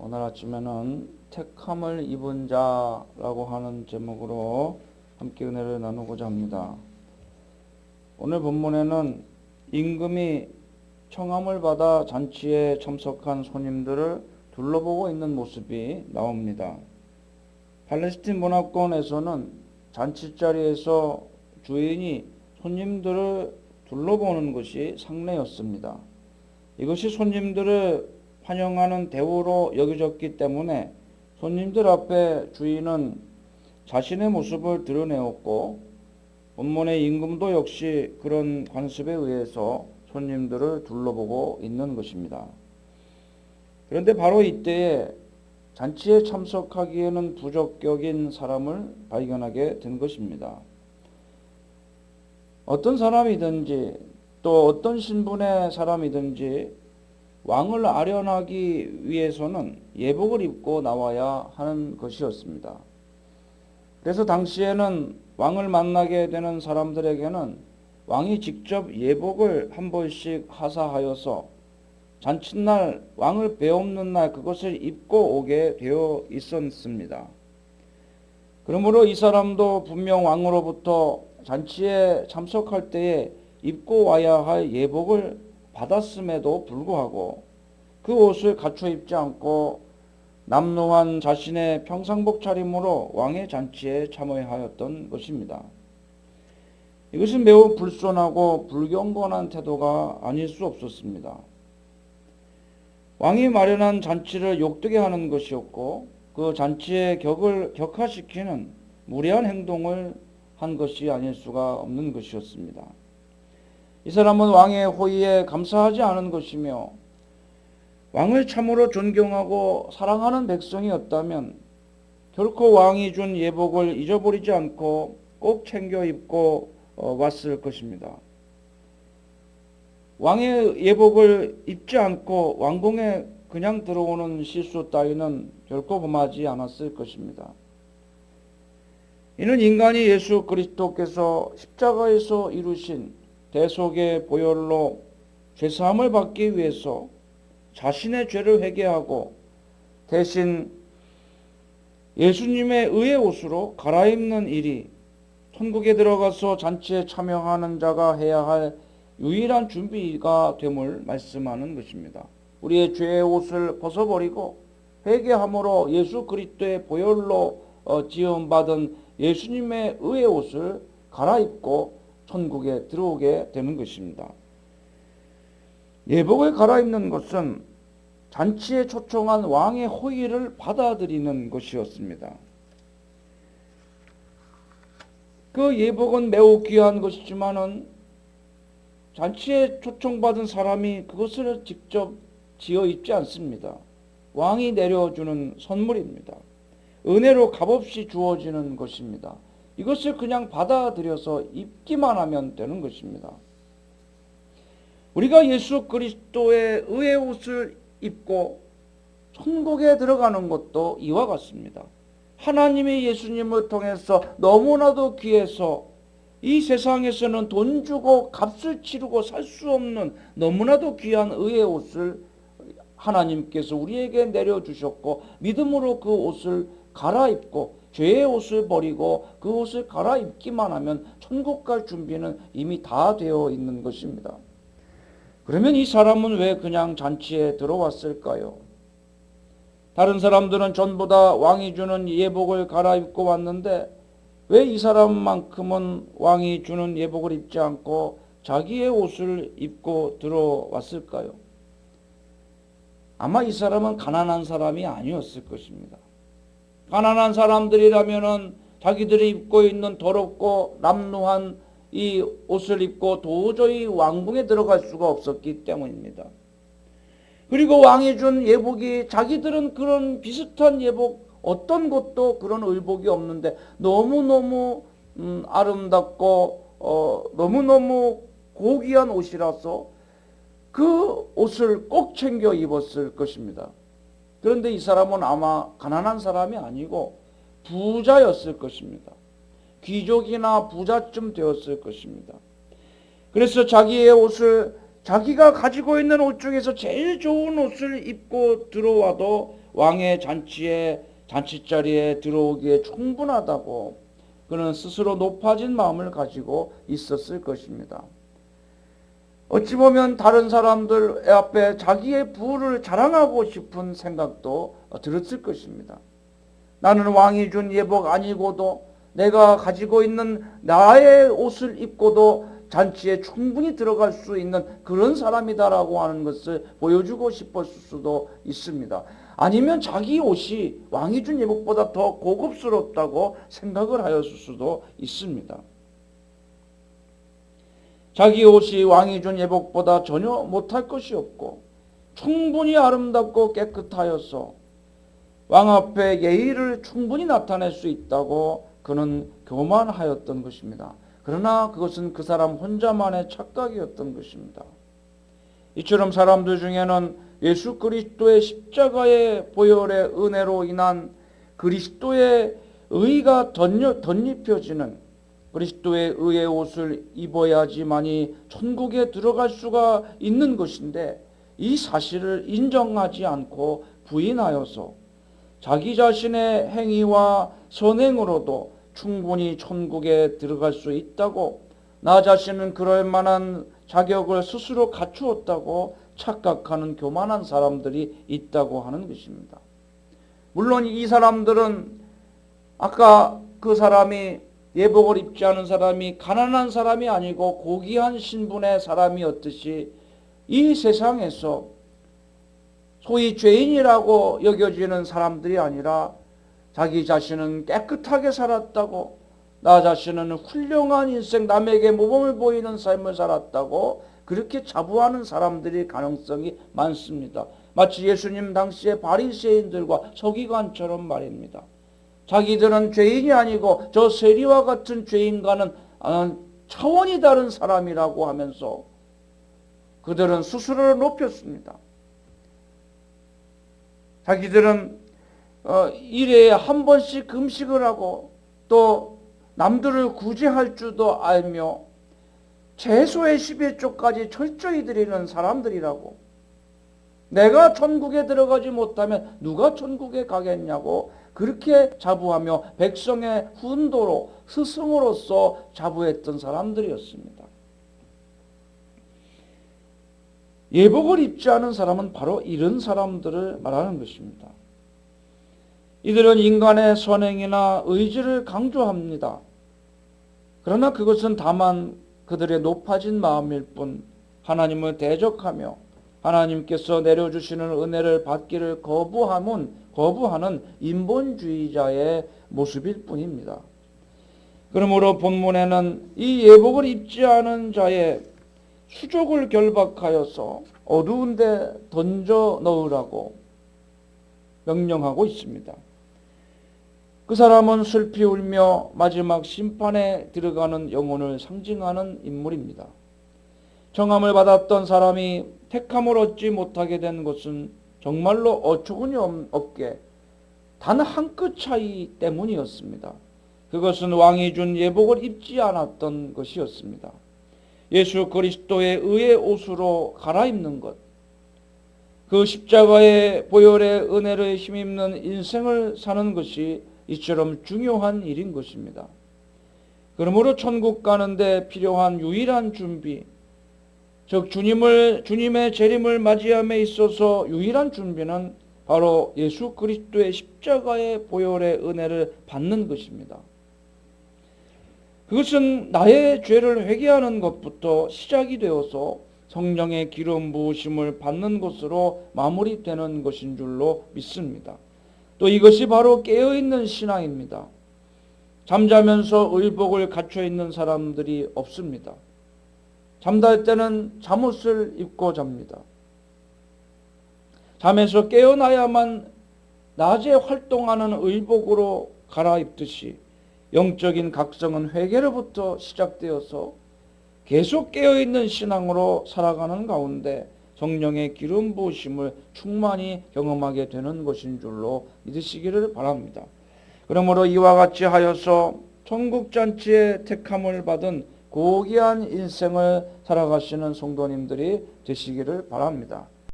오늘 아침에는 택함을 입은 자라고 하는 제목으로 함께 은혜를 나누고자 합니다. 오늘 본문에는 임금이 청함을 받아 잔치에 참석한 손님들을 둘러보고 있는 모습이 나옵니다. 팔레스틴 문화권에서는 잔치자리에서 주인이 손님들을 둘러보는 것이 상례였습니다. 이것이 손님들을 환영하는 대우로 여겨졌기 때문에 손님들 앞에 주인은 자신의 모습을 드러내었고, 본문의 임금도 역시 그런 관습에 의해서 손님들을 둘러보고 있는 것입니다. 그런데 바로 이때에 잔치에 참석하기에는 부적격인 사람을 발견하게 된 것입니다. 어떤 사람이든지 또 어떤 신분의 사람이든지 왕을 아련하기 위해서는 예복을 입고 나와야 하는 것이었습니다. 그래서 당시에는 왕을 만나게 되는 사람들에게는 왕이 직접 예복을 한 벌씩 하사하여서 잔칫날 왕을 배옵는 날 그것을 입고 오게 되어 있었습니다. 그러므로 이 사람도 분명 왕으로부터 잔치에 참석할 때에 입고 와야 할 예복을 받았음에도 불구하고 그 옷을 갖춰 입지 않고 남루한 자신의 평상복 차림으로 왕의 잔치에 참여하였던 것입니다. 이것은 매우 불손하고 불경건한 태도가 아닐 수 없었습니다. 왕이 마련한 잔치를 욕되게 하는 것이었고, 그 잔치의 격을 격화시키는 무례한 행동을 한 것이 아닐 수가 없는 것이었습니다. 이 사람은 왕의 호의에 감사하지 않은 것이며, 왕을 참으로 존경하고 사랑하는 백성이었다면 결코 왕이 준 예복을 잊어버리지 않고 꼭 챙겨 입고 왔을 것입니다. 왕의 예복을 입지 않고 왕궁에 그냥 들어오는 실수 따위는 결코 범하지 않았을 것입니다. 이는 인간이 예수 그리스도께서 십자가에서 이루신 대속의 보혈로 죄사함을 받기 위해서 자신의 죄를 회개하고 대신 예수님의 의의 옷으로 갈아입는 일이 천국에 들어가서 잔치에 참여하는 자가 해야 할 유일한 준비가 됨을 말씀하는 것입니다. 우리의 죄의 옷을 벗어버리고 회개함으로 예수 그리스도의 보혈로 지음받은 예수님의 의의 옷을 갈아입고 천국에 들어오게 되는 것입니다. 예복을 갈아입는 것은 잔치에 초청한 왕의 호의를 받아들이는 것이었습니다. 그 예복은 매우 귀한 것이지만은 잔치에 초청받은 사람이 그것을 직접 지어 입지 않습니다. 왕이 내려주는 선물입니다. 은혜로 값없이 주어지는 것입니다. 이것을 그냥 받아들여서 입기만 하면 되는 것입니다. 우리가 예수 그리스도의 의의 옷을 입고 천국에 들어가는 것도 이와 같습니다. 하나님이 예수님을 통해서 너무나도 귀해서 이 세상에서는 돈 주고 값을 치르고 살 수 없는 너무나도 귀한 의의 옷을 하나님께서 우리에게 내려주셨고, 믿음으로 그 옷을 갈아입고 죄의 옷을 버리고 그 옷을 갈아입기만 하면 천국 갈 준비는 이미 다 되어 있는 것입니다. 그러면 이 사람은 왜 그냥 잔치에 들어왔을까요? 다른 사람들은 전부 다 왕이 주는 예복을 갈아입고 왔는데 왜 이 사람만큼은 왕이 주는 예복을 입지 않고 자기의 옷을 입고 들어왔을까요? 아마 이 사람은 가난한 사람이 아니었을 것입니다. 가난한 사람들이라면은 자기들이 입고 있는 더럽고 남루한 이 옷을 입고 도저히 왕궁에 들어갈 수가 없었기 때문입니다. 그리고 왕이 준 예복이 자기들은 그런 비슷한 예복 어떤 것도 그런 의복이 없는데 너무너무 아름답고 너무너무 고귀한 옷이라서 그 옷을 꼭 챙겨 입었을 것입니다. 그런데 이 사람은 아마 가난한 사람이 아니고 부자였을 것입니다. 귀족이나 부자쯤 되었을 것입니다. 그래서 자기의 옷을 자기가 가지고 있는 옷 중에서 제일 좋은 옷을 입고 들어와도 왕의 잔치자리에 들어오기에 충분하다고 그는 스스로 높아진 마음을 가지고 있었을 것입니다. 어찌 보면 다른 사람들 앞에 자기의 부를 자랑하고 싶은 생각도 들었을 것입니다. 나는 왕이 준 예복 아니고도 내가 가지고 있는 나의 옷을 입고도 잔치에 충분히 들어갈 수 있는 그런 사람이다라고 하는 것을 보여주고 싶었을 수도 있습니다. 아니면 자기 옷이 왕이 준 예복보다 더 고급스럽다고 생각을 하였을 수도 있습니다. 자기 옷이 왕이 준 예복보다 전혀 못할 것이 없고 충분히 아름답고 깨끗하여서 왕 앞에 예의를 충분히 나타낼 수 있다고 그는 교만하였던 것입니다. 그러나 그것은 그 사람 혼자만의 착각이었던 것입니다. 이처럼 사람들 중에는 예수 그리스도의 십자가의 보혈의 은혜로 인한 그리스도의 의가 덧입혀지는 그리스도의 의의 옷을 입어야지만이 천국에 들어갈 수가 있는 것인데 이 사실을 인정하지 않고 부인하여서 자기 자신의 행위와 선행으로도 충분히 천국에 들어갈 수 있다고, 나 자신은 그럴 만한 자격을 스스로 갖추었다고 착각하는 교만한 사람들이 있다고 하는 것입니다. 물론 이 사람들은 아까 그 사람이 예복을 입지 않은 사람이 가난한 사람이 아니고 고귀한 신분의 사람이었듯이 이 세상에서 소위 죄인이라고 여겨지는 사람들이 아니라 자기 자신은 깨끗하게 살았다고, 나 자신은 훌륭한 인생, 남에게 모범을 보이는 삶을 살았다고 그렇게 자부하는 사람들이 가능성이 많습니다. 마치 예수님 당시의 바리새인들과 서기관처럼 말입니다. 자기들은 죄인이 아니고 저 세리와 같은 죄인과는 차원이 다른 사람이라고 하면서 그들은 스스로를 높였습니다. 자기들은 일에 한 번씩 금식을 하고 또 남들을 구제할 줄도 알며 채소의 11조까지 철저히 드리는 사람들이라고, 내가 천국에 들어가지 못하면 누가 천국에 가겠냐고 그렇게 자부하며 백성의 훈도로 스승으로서 자부했던 사람들이었습니다. 예복을 입지 않은 사람은 바로 이런 사람들을 말하는 것입니다. 이들은 인간의 선행이나 의지를 강조합니다. 그러나 그것은 다만 그들의 높아진 마음일 뿐 하나님을 대적하며 하나님께서 내려주시는 은혜를 받기를 거부하는 인본주의자의 모습일 뿐입니다. 그러므로 본문에는 이 예복을 입지 않은 자의 수족을 결박하여서 어두운 데 던져 넣으라고 명령하고 있습니다. 그 사람은 슬피 울며 마지막 심판에 들어가는 영혼을 상징하는 인물입니다. 정함을 받았던 사람이 택함을 얻지 못하게 된 것은 정말로 어처구니 없게 단 한 끗 차이 때문이었습니다. 그것은 왕이 준 예복을 입지 않았던 것이었습니다. 예수 그리스도의 의의 옷으로 갈아입는 것, 그 십자가의 보혈의 은혜를 힘입는 인생을 사는 것이 이처럼 중요한 일인 것입니다. 그러므로 천국 가는데 필요한 유일한 준비, 즉 주님의 재림을 맞이함에 있어서 유일한 준비는 바로 예수 그리스도의 십자가의 보혈의 은혜를 받는 것입니다. 그것은 나의 죄를 회개하는 것부터 시작이 되어서 성령의 기름 부으심을 받는 것으로 마무리되는 것인 줄로 믿습니다. 또 이것이 바로 깨어있는 신앙입니다. 잠자면서 의복을 갖춰 있는 사람들이 없습니다. 잠잘 때는 잠옷을 입고 잡니다. 잠에서 깨어나야만 낮에 활동하는 의복으로 갈아입듯이 영적인 각성은 회개로부터 시작되어서 계속 깨어있는 신앙으로 살아가는 가운데 성령의 기름 부으심을 충만히 경험하게 되는 것인 줄로 믿으시기를 바랍니다. 그러므로 이와 같이 하여서 천국잔치의 택함을 받은 고귀한 인생을 살아가시는 성도님들이 되시기를 바랍니다.